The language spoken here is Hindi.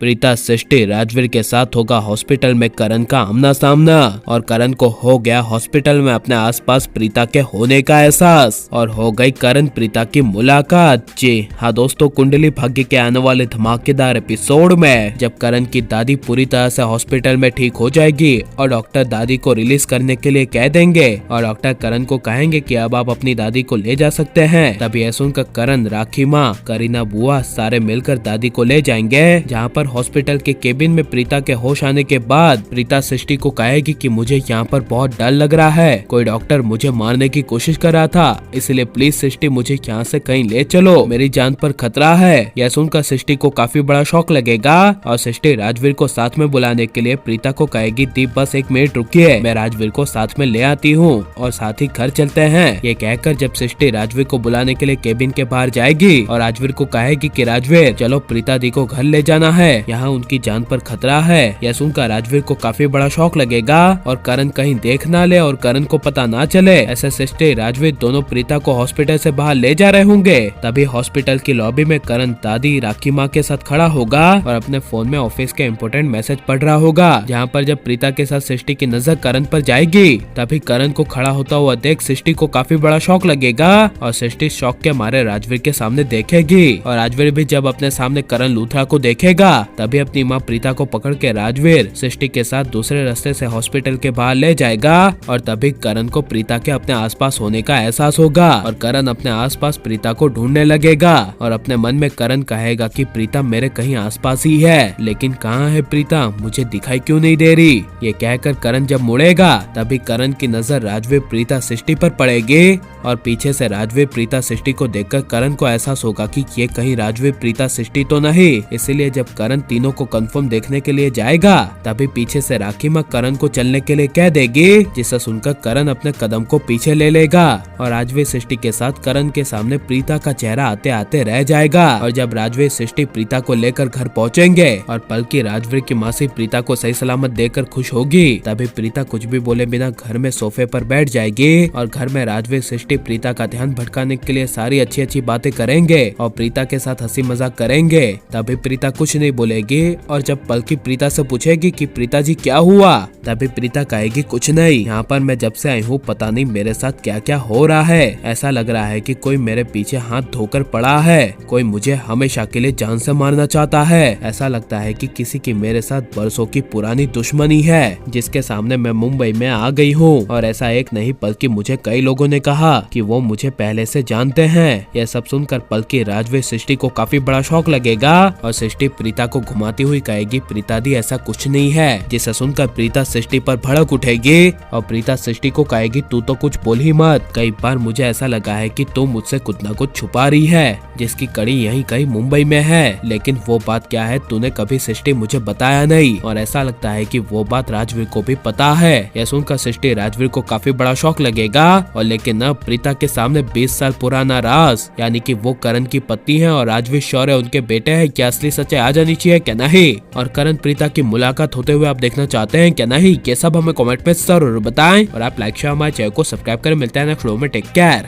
प्रीता सृष्टि राजवीर के साथ होगा हॉस्पिटल में करण का आमना सामना और करण को हो गया हॉस्पिटल में अपने आसपास प्रीता के होने का एहसास और हो गई करण प्रीता की मुलाकात। जी हाँ दोस्तों, कुंडली भाग्य के आने वाले धमाकेदार एपिसोड में जब करण की दादी पूरी तरह से हॉस्पिटल में ठीक हो जाएगी और डॉक्टर दादी को रिलीज करने के लिए कह देंगे और डॉक्टर करण को कहेंगे कि अब आप अपनी दादी को ले जा सकते हैं, तभी यह सुनकर करण, राखी माँ, करीना बुआ सारे मिलकर दादी को ले जाएंगे। जहाँ पर हॉस्पिटल के केबिन में प्रीता के होश आने के बाद प्रीता सृष्टि को कहेगी कि मुझे यहाँ पर बहुत डर लग रहा है, कोई डॉक्टर मुझे मारने की कोशिश कर रहा था, इसलिए प्लीज सृष्टि मुझे यहाँ से कहीं ले चलो, मेरी जान पर खतरा है। यह सुनकर सृष्टि को काफी बड़ा शौक लगेगा और सृष्टि राजवीर को साथ में बुलाने के लिए प्रीता को कहेगी दीप बस एक मिनट रुकिए, मैं राजवीर को साथ में ले आती हूँ और साथ ही घर चलते हैं। ये कहकर जब सृष्टि राजवीर को बुलाने के लिए केबिन के बाहर जाएगी और राजवीर को कहेगी कि राजवीर चलो प्रीता दी को घर ले जाना है, यहाँ उनकी जान पर खतरा है। यह सुनकर राजवीर को काफी बड़ा शौक लगेगा और करण कहीं देख ना ले और करण को पता ना चले, ऐसे सृष्टि राजवीर दोनों प्रीता को हॉस्पिटल से बाहर ले जा रहे होंगे। तभी हॉस्पिटल की लॉबी में करण दादी राखी माँ के साथ खड़ा होगा और अपने फोन में ऑफिस के इम्पोर्टेंट मैसेज पढ़ रहा होगा। जहाँ पर जब प्रीता के साथ सृष्टि की नजर करण पर जाएगी तभी करण को खड़ा होता हुआ देख सृष्टि को काफी बड़ा शौक लगेगा और सृष्टि शौक के मारे राजवीर के सामने देखेगी और राजवीर भी जब अपने सामने करण लूथरा को देखेगा तभी अपनी माँ प्रीता को पकड़ के राजवीर सृष्टि के साथ दूसरे रास्ते से हॉस्पिटल के बाहर ले जाएगा और तभी करण को प्रीता के अपने आसपास होने का एहसास होगा और करण अपने आसपास प्रीता को ढूंढने लगेगा और अपने मन में करण कहेगा कि प्रीता मेरे कहीं आसपास ही है, लेकिन कहाँ है प्रीता, मुझे दिखाई क्यों नहीं दे रही। ये कहकर करण जब मुड़ेगा तभी करण की नजर राजवीर प्रीता सृष्टि पर पड़ेगी और पीछे से राजवीर प्रीता सृष्टि को देखकर करण को एहसास होगा कि ये कहीं राजवीर प्रीता सृष्टि तो नहीं। इसीलिए जब करण तीनों को कंफर्म देखने के लिए जाएगा तभी पीछे से राखी माँ करण को चलने के लिए कह देगी, जिसे सुनकर करण अपने कदम को पीछे ले लेगा और राजवीर सृष्टि के साथ करण के सामने प्रीता का चेहरा आते आते रह जाएगा। और जब राजवीर सृष्टि प्रीता को लेकर घर पहुँचेंगे और पल की राजवीर की मासी प्रीता को सही सलामत देखकर खुश होगी तभी प्रीता कुछ भी बोले बिना घर में सोफे पर बैठ जाएगी और घर में राजवीर सृष्टि प्रीता का ध्यान भटकाने के लिए सारी अच्छी अच्छी बातें करेंगे और प्रीता के साथ हंसी मजाक करेंगे। तभी प्रीता कुछ नहीं बोलेगी और जब पलकी प्रीता से पूछेगी कि प्रीता जी क्या हुआ तभी प्रीता कहेगी कुछ नहीं, यहाँ पर मैं जब से आई हूँ पता नहीं मेरे साथ क्या क्या हो रहा है, ऐसा लग रहा है कि कोई मेरे पीछे हाथ धोकर पड़ा है, कोई मुझे हमेशा के लिए जान से मारना चाहता है, ऐसा लगता है कि किसी की मेरे साथ बरसों की पुरानी दुश्मनी है जिसके सामने मैं मुंबई में आ गई हूँ और ऐसा एक नहीं बल्कि मुझे कई लोगों ने कहा कि वो मुझे पहले से जानते हैं। यह सब सुनकर पलकी राजवीर सृष्टि को काफी बड़ा शौक लगेगा और सृष्टि प्रीता को घुमाती हुई कहेगी प्रीता दी ऐसा कुछ नहीं है, जिसे सुनकर प्रीता सृष्टि पर भड़क उठेगी और प्रीता सृष्टि को कहेगी तू तो कुछ बोल ही मत, कई बार मुझे ऐसा लगा है कि तू मुझसे कुछ न कुछ छुपा रही है जिसकी कड़ी यहीं कहीं मुंबई में है, लेकिन वो बात क्या है तूने कभी सृष्टि मुझे बताया नहीं और ऐसा लगता है कि वो बात राजवीर को भी पता है। यह सुनकर सृष्टि राजवीर को काफी बड़ा शौक लगेगा और लेकिन अब प्रीता के सामने 20 साल पुराना राज यानी कि वो करण की पत्नी है और राजवीर शौर्य उनके बेटे हैं, क्या असली सच्चाई आ जानी चाहिए क्या नहीं, और करण प्रीता की मुलाकात होते हुए आप देखना चाहते हैं क्या नहीं, ये सब हमें कमेंट में जरूर बताएं और आप लाइक शेयर हमारे चैनल को सब्सक्राइब करें। मिलते हैं नेक्स्ट वीडियो में, टेक केयर।